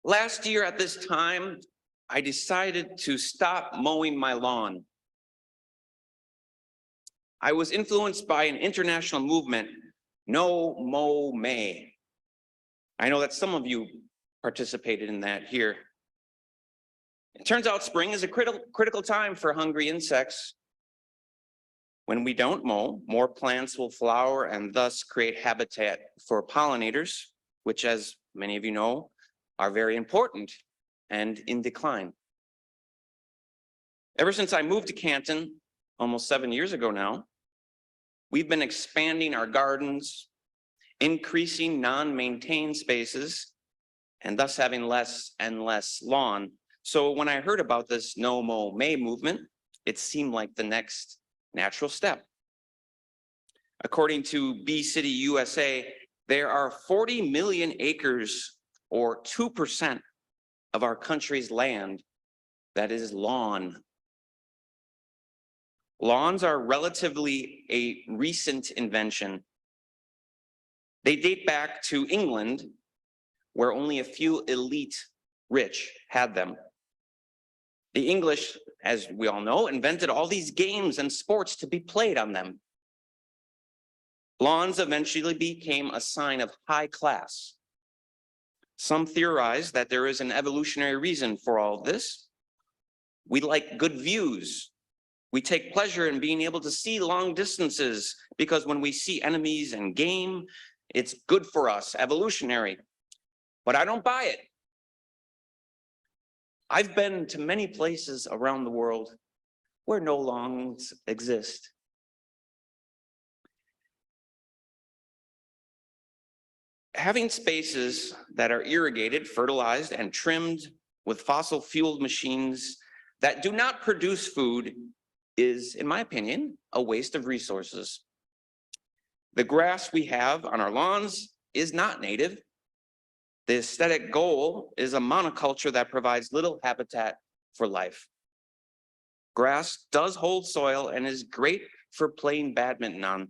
Last year at this time, I decided to stop mowing my lawn. I was influenced by an international movement, No Mow May. I know that some of you participated in that here. It turns out spring is a critical time for hungry insects. When we don't mow, more plants will flower and thus create habitat for pollinators, which, as many of you know, are very important and in decline. Ever since I moved to Canton, almost 7 years ago now, we've been expanding our gardens, increasing non-maintained spaces, and thus having less and less lawn. So when I heard about this No Mow May movement, it seemed like the next natural step. According to Bee City USA, there are 40 million acres, or 2% of our country's land, that is lawn. Lawns are relatively a recent invention. They date back to England, where only a few elite rich had them. The English, as we all know, invented all these games and sports to be played on them. Lawns eventually became a sign of high class. Some theorize that there is an evolutionary reason for all of this. We like good views. We take pleasure in being able to see long distances because when we see enemies and game, it's good for us, evolutionary. But I don't buy it. I've been to many places around the world where no lawns exist. Having spaces that are irrigated, fertilized, and trimmed with fossil-fueled machines that do not produce food is, in my opinion, a waste of resources. The grass we have on our lawns is not native. The aesthetic goal is a monoculture that provides little habitat for life. Grass does hold soil and is great for playing badminton on.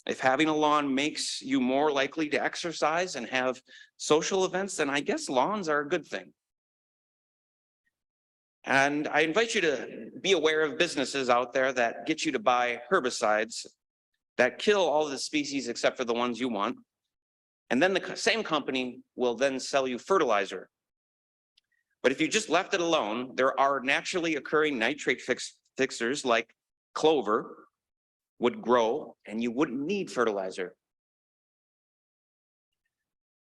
If having a lawn makes you more likely to exercise and have social events, then I guess lawns are a good thing. And I invite you to be aware of businesses out there that get you to buy herbicides that kill all the species except for the ones you want. And then the same company will then sell you fertilizer. But if you just left it alone, there are naturally occurring nitrate fixers like clover would grow and you wouldn't need fertilizer.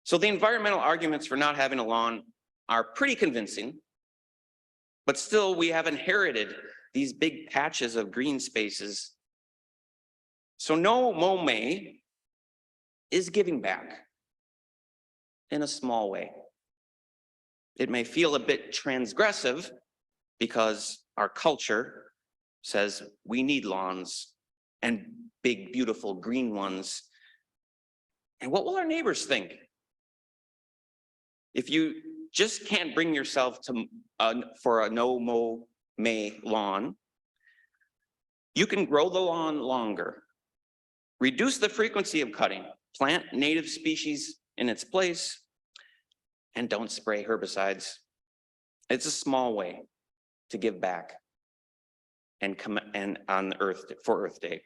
So the environmental arguments for not having a lawn are pretty convincing, but still we have inherited these big patches of green spaces. So No Mow May is giving back in a small way. It may feel a bit transgressive because our culture says we need lawns and big, beautiful green ones. And what will our neighbors think? If you just can't bring yourself to for a No Mow May lawn, you can grow the lawn longer, reduce the frequency of cutting, plant native species in its place, and don't spray herbicides. It's a small way to give back and come and on Earth for Earth Day.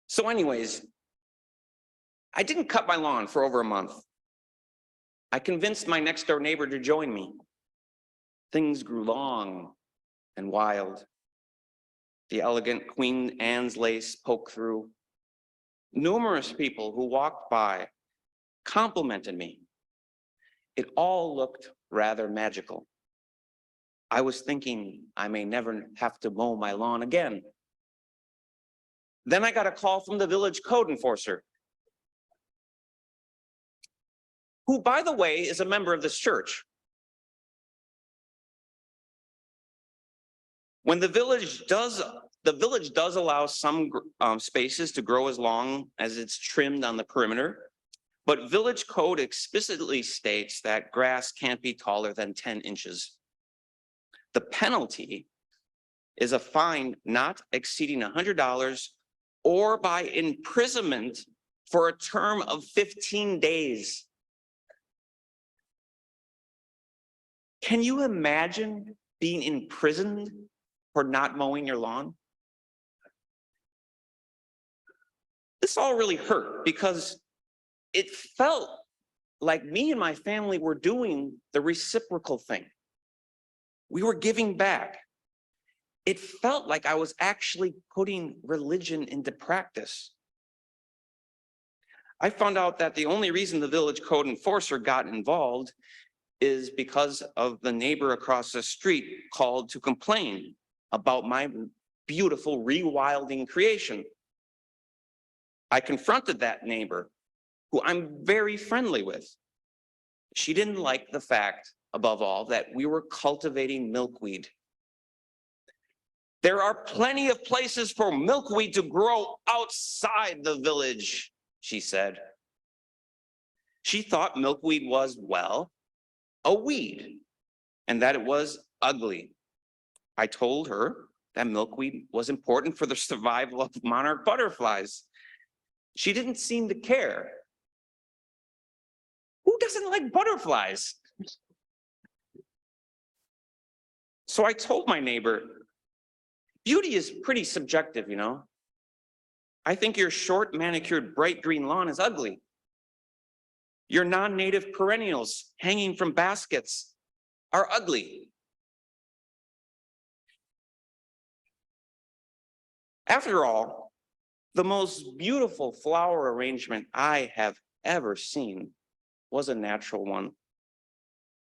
So anyways, I didn't cut my lawn for over a month. I convinced my next door neighbor to join me. Things grew long and wild. The elegant Queen Anne's lace poked through. Numerous people who walked by complimented me. It all looked rather magical. I was thinking I may never have to mow my lawn again. Then I got a call from the village code enforcer, who, by the way, is a member of this church. When the village does allow some spaces to grow as long as it's trimmed on the perimeter, but village code explicitly states that grass can't be taller than 10 inches. The penalty is a fine not exceeding $100 or by imprisonment for a term of 15 days. Can you imagine being imprisoned for not mowing your lawn? This all really hurt because it felt like me and my family were doing the reciprocal thing. We were giving back. It felt like I was actually putting religion into practice. I found out that the only reason the village code enforcer got involved is because of the neighbor across the street called to complain about my beautiful rewilding creation. I confronted that neighbor, who I'm very friendly with. She didn't like the fact, above all, that we were cultivating milkweed. There are plenty of places for milkweed to grow outside the village, she said. She thought milkweed was, well, a weed, and that it was ugly. I told her that milkweed was important for the survival of monarch butterflies. She didn't seem to care. Who doesn't like butterflies? So I told my neighbor, beauty is pretty subjective, you know. I think your short, manicured, bright green lawn is ugly. Your non-native perennials hanging from baskets are ugly. After all, the most beautiful flower arrangement I have ever seen was a natural one.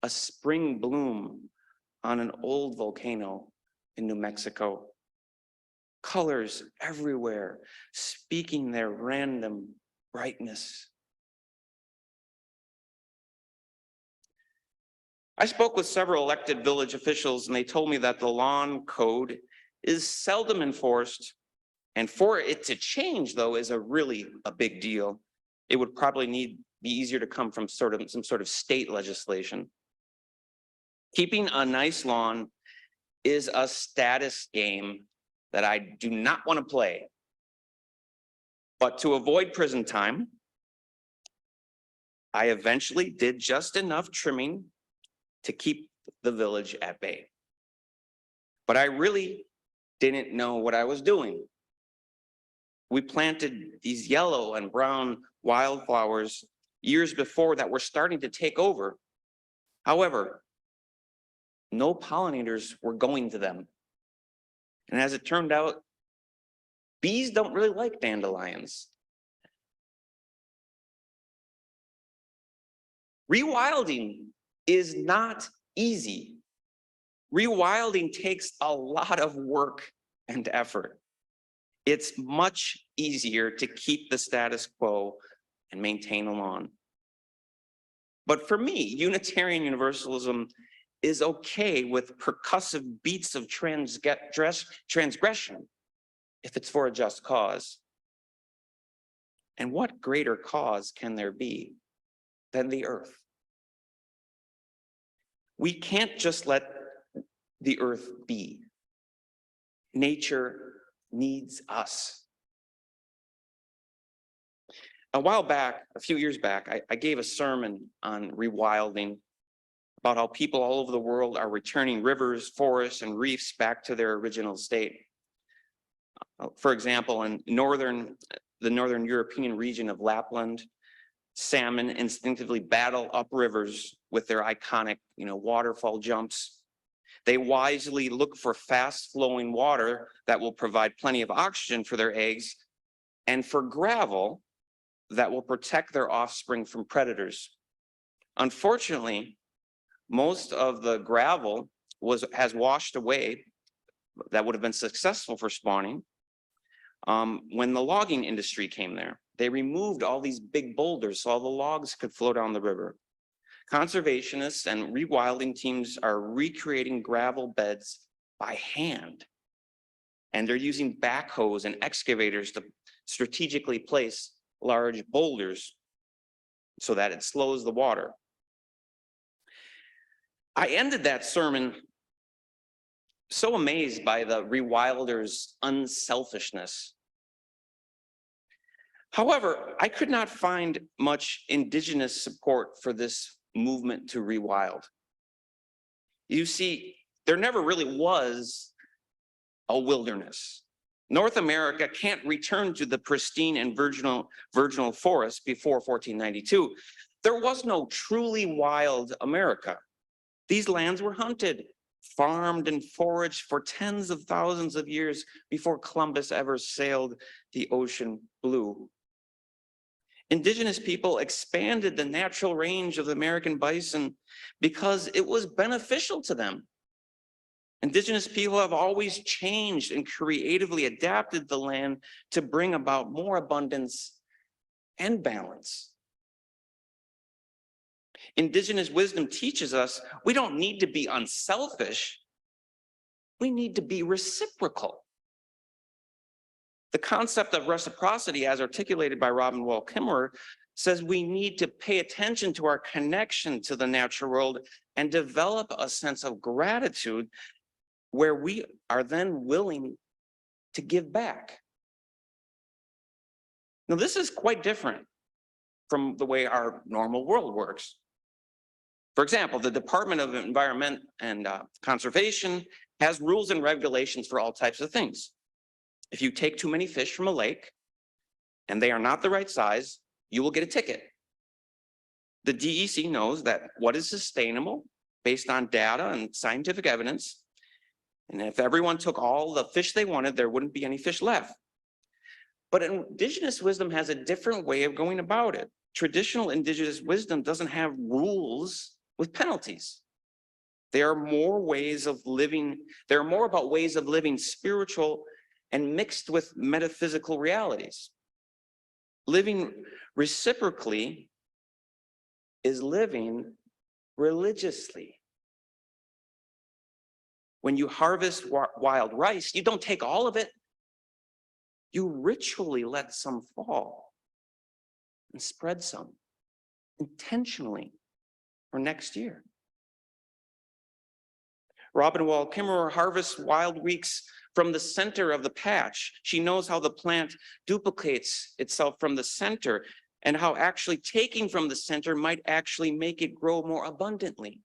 A spring bloom on an old volcano in New Mexico. Colors everywhere, speaking their random brightness. I spoke with several elected village officials, and they told me that the lawn code is seldom enforced, and for it to change, though, is really a big deal. It would probably be easier to come from some sort of state legislation. Keeping a nice lawn is a status game that I do not want to play. But to avoid prison time, I eventually did just enough trimming to keep the village at bay. But I really didn't know what I was doing. We planted these yellow and brown wildflowers years before that were starting to take over. However, no pollinators were going to them. And as it turned out, bees don't really like dandelions. Rewilding is not easy. Rewilding takes a lot of work and effort. It's much easier to keep the status quo and maintain a lawn. But for me, Unitarian Universalism is okay with percussive beats of transgression if it's for a just cause. And what greater cause can there be than the earth? We can't just let the earth be. Nature needs us. A few years back, I gave a sermon on rewilding, about how people all over the world are returning rivers, forests, and reefs back to their original state. For example, in the northern European region of Lapland, salmon instinctively battle up rivers with their iconic, waterfall jumps. They wisely look for fast-flowing water that will provide plenty of oxygen for their eggs, and for gravel that will protect their offspring from predators. Unfortunately, most of the gravel has washed away that would have been successful for spawning when the logging industry came there. They removed all these big boulders so all the logs could flow down the river. Conservationists and rewilding teams are recreating gravel beds by hand. And they're using backhoes and excavators to strategically place large boulders so that it slows the water. I ended that sermon so amazed by the rewilders' unselfishness. However, I could not find much indigenous support for this movement to rewild. You see, there never really was a wilderness. North America can't return to the pristine and virginal forest before 1492. There was no truly wild America. These lands were hunted, farmed, and foraged for tens of thousands of years before Columbus ever sailed the ocean blue. Indigenous people expanded the natural range of the American bison because it was beneficial to them. Indigenous people have always changed and creatively adapted the land to bring about more abundance and balance. Indigenous wisdom teaches us we don't need to be unselfish, we need to be reciprocal. The concept of reciprocity, as articulated by Robin Wall Kimmerer, says we need to pay attention to our connection to the natural world and develop a sense of gratitude where we are then willing to give back. Now, this is quite different from the way our normal world works. For example, the Department of Environment and Conservation has rules and regulations for all types of things. If you take too many fish from a lake and they are not the right size, you will get a ticket. The DEC knows that what is sustainable based on data and scientific evidence, and if everyone took all the fish they wanted, there wouldn't be any fish left. But indigenous wisdom has a different way of going about it. Traditional indigenous wisdom doesn't have rules with penalties. There are more ways of living, there are more about ways of living spiritual and mixed with metaphysical realities. Living reciprocally is living religiously. When you harvest wild rice, you don't take all of it. You ritually let some fall and spread some intentionally for next year. Robin Wall Kimmerer harvests wild weeks from the center of the patch. She knows how the plant duplicates itself from the center and how actually taking from the center might actually make it grow more abundantly.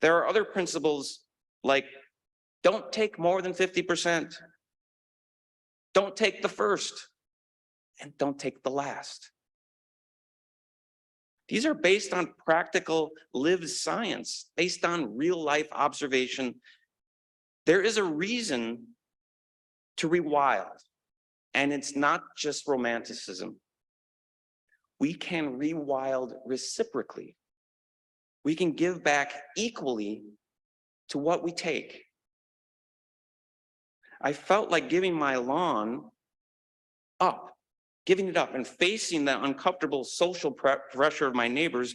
There are other principles like don't take more than 50%, don't take the first, and don't take the last. These are based on practical lived science, based on real life observation. There is a reason to rewild, and it's not just romanticism. We can rewild reciprocally. We can give back equally to what we take. I felt like giving my lawn up, giving it up and facing the uncomfortable social pressure of my neighbors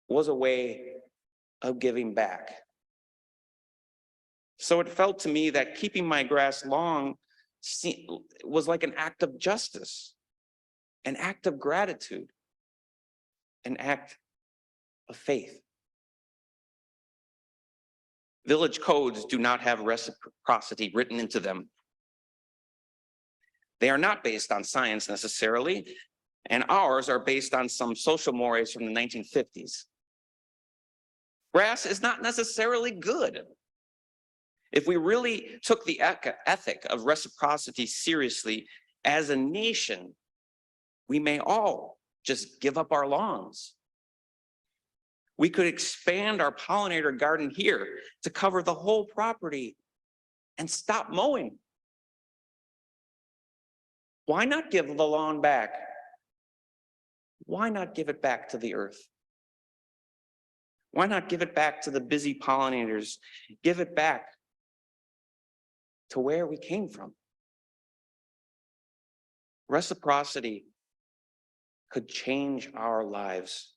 was a way of giving back. So it felt to me that keeping my grass long was like an act of justice, an act of gratitude, an act of faith. Village codes do not have reciprocity written into them. They are not based on science necessarily, and ours are based on some social mores from the 1950s. Grass is not necessarily good. If we really took the ethic of reciprocity seriously as a nation, we may all just give up our lawns. We could expand our pollinator garden here to cover the whole property and stop mowing. Why not give the lawn back? Why not give it back to the earth? Why not give it back to the busy pollinators? Give it back to where we came from. Reciprocity could change our lives.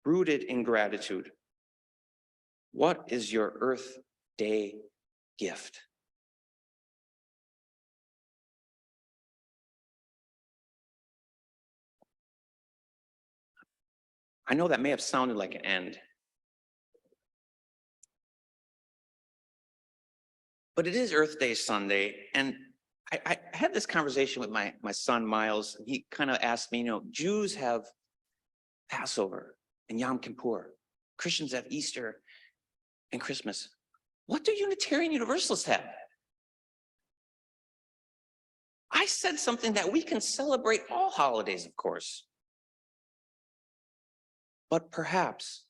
Rooted in gratitude. What is your Earth Day gift? I know that may have sounded like an end, but it is Earth Day Sunday, and I had this conversation with my son, Miles. He kind of asked me, Jews have Passover. and Yom Kippur. Christians have Easter and Christmas. What do Unitarian Universalists have? I said something that we can celebrate all holidays, of course. But perhaps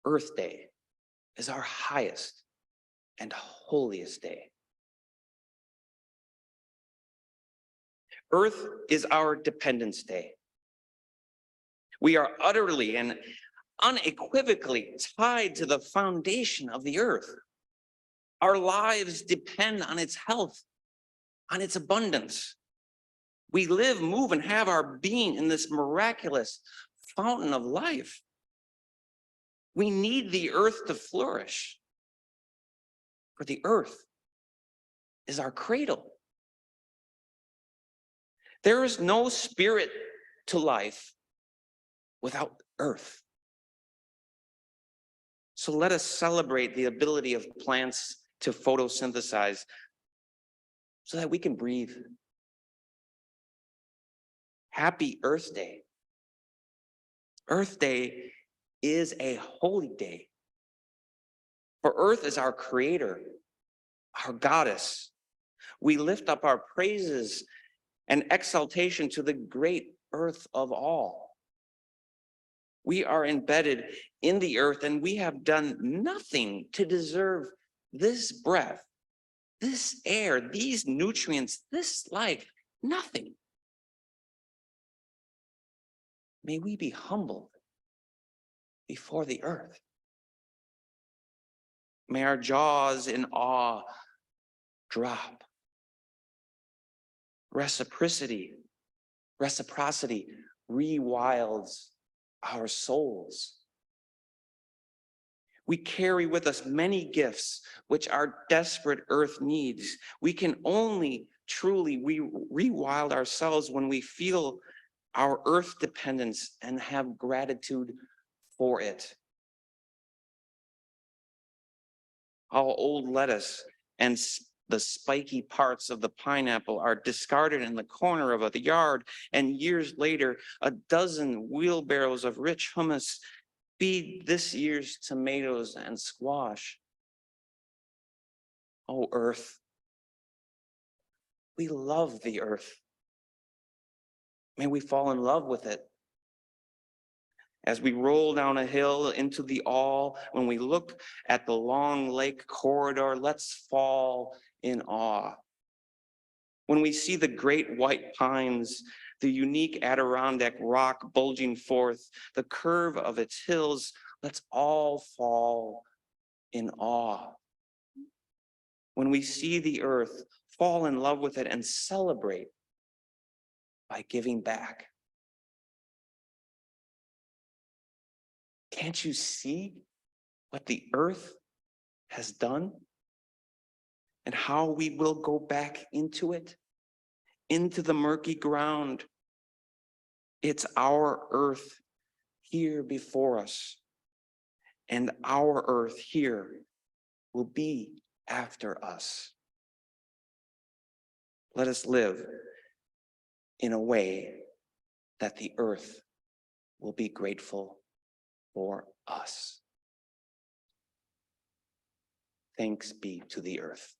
Earth Day is our highest and holiest day. Earth is our Dependence Day. We are utterly and unequivocally tied to the foundation of the earth. Our lives depend on its health, on its abundance. We live, move, and have our being in this miraculous fountain of life. We need the earth to flourish, for the earth is our cradle. There is no spirit to life without earth. So let us celebrate the ability of plants to photosynthesize so that we can breathe. Happy Earth Day. Earth Day is a holy day. For Earth is our creator, our goddess. We lift up our praises and exaltation to the great earth of all. We are embedded in the earth, and we have done nothing to deserve this breath, this air, these nutrients, this life, nothing. May we be humbled before the earth. May our jaws in awe drop. Reciprocity rewilds our souls. We carry with us many gifts which our desperate earth needs. We can only truly rewild ourselves when we feel our earth dependence and have gratitude for it. How old lettuce and the spiky parts of the pineapple are discarded in the corner of the yard, and years later, a dozen wheelbarrows of rich hummus feed this year's tomatoes and squash. Oh, earth, we love the earth. May we fall in love with it. As we roll down a hill into the all, when we look at the long lake corridor, let's fall in awe. When we see the great white pines, the unique Adirondack rock bulging forth, the curve of its hills, let's all fall in awe. When we see the earth, fall in love with it and celebrate by giving back. Can't you see what the earth has done and how we will go back into it, into the murky ground? It's our earth here before us, and our earth here will be after us. Let us live in a way that the earth will be grateful for us. Thanks be to the earth.